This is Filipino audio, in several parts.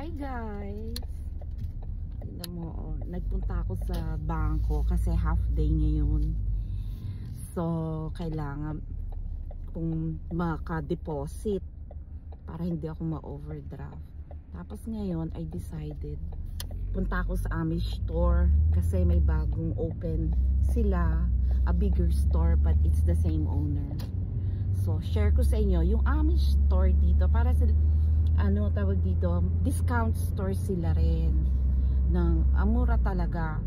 Hi guys! Tignan mo, oh, nagpunta ako sa bangko kasi half day ngayon. So, kailangan kung maka-deposit para hindi ako ma-overdraft. Tapos ngayon, I decided punta ako sa Amish store kasi may bagong open sila, a bigger store but it's the same owner. So, share ko sa inyo yung Amish store dito para sa ano tawag dito, discount store sila rin ng mura talaga.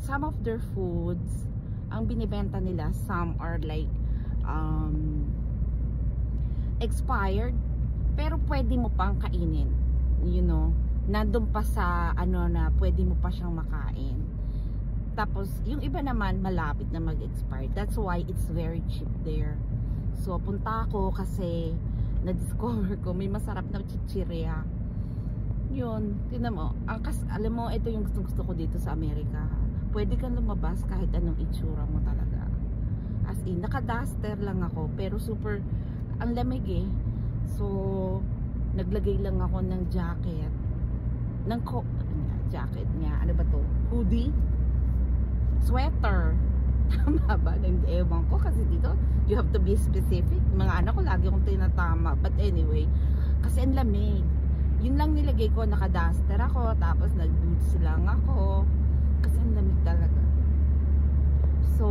Some of their foods ang binibenta nila, some are like expired pero pwede mo pang kainin, you know, nandun pa sa ano na pwede mo pa siyang makain. Tapos yung iba naman malapit na mag-expire, that's why it's very cheap there. So punta ako kasi na-discover ko may masarap na chichirya. Yun, tingnan mo. Alam mo, ito yung gusto ko dito sa Amerika. Pwede kang lumabas kahit anong itsura mo talaga. As in, naka-duster lang ako, pero super, ang lamig eh. So, naglagay lang ako ng jacket. Jacket nga, ano ba to? Hoodie? Sweater. Tama ba? Ewan ko kasi dito you have to be specific. Mga anak ko lagi akong tinatama, but anyway, kasi ang lamig. Yun lang nilagay ko, naka-duster ako, tapos nag-boots lang ako kasi ang lamig talaga. So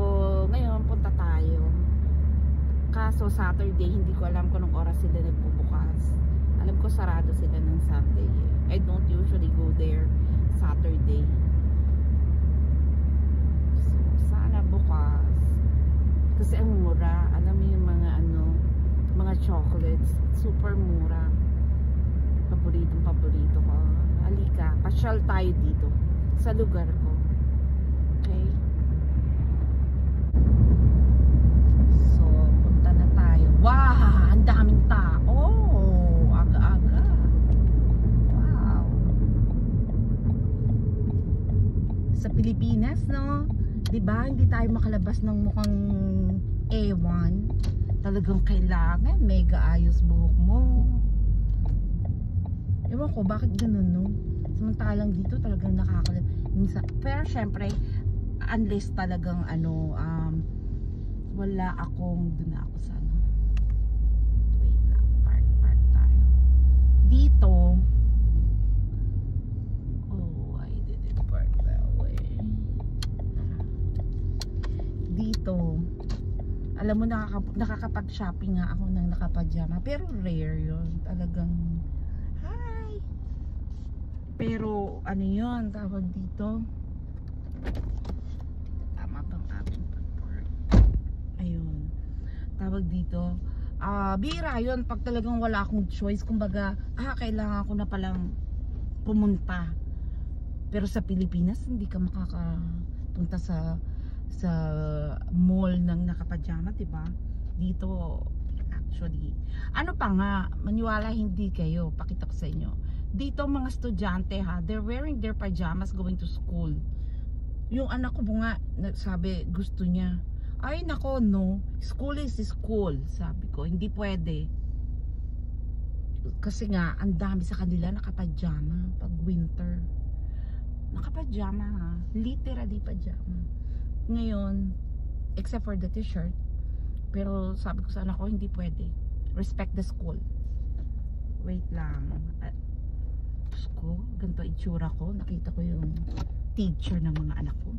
ngayon punta tayo, kaso Saturday hindi ko alam kung anong oras sila nagbubukas. Alam ko sarado sila ng Sunday. I don't usually go there Saturday. Bukas kasi ang mura. Alam mo yung mga mga chocolates, super mura. Paborito ko. Halika, pasyal tayo dito sa lugar ko. Okay, so punta na tayo. Wow, ang daming tao, aga-aga. Wow, sa Pilipinas, no? Diba, hindi tayo makalabas ng mukhang ewan. Talagang kailangan mega ayos buhok mo. Ewan ko bakit ganun, no? Samantalang dito talagang nakakalabas. Pero syempre, unless talagang wala akong, doon ako sa wait lang, park tayo dito. Dito, alam mo, nakakapag-shopping nga ako ng nakapajama, pero rare yun talagang. Hi, pero ano yun tawag dito, tama bang ating pag-park? Ayun, tawag dito, bira yun pag talagang wala akong choice. Kumbaga, kailangan ko na palang pumunta. Pero sa Pilipinas hindi ka makakapunta sa mall ng nakapajama, diba? Dito actually, ano pa nga, maniwala hindi kayo, pakita ko sa inyo dito mga estudyante, they're wearing their pajamas going to school. Yung anak ko nga sabi, gusto niya, ay nako, no, school is school. Sabi ko, hindi pwede kasi nga ang dami sa kanila nakapajama pag winter. Nakapajama, literally pajama ngayon, except for the t-shirt. Pero sabi ko sa anak ko, hindi pwede, respect the school. Wait lang, Diyos ko, ganito itsura ko. Nakita ko yung teacher ng mga anak ko.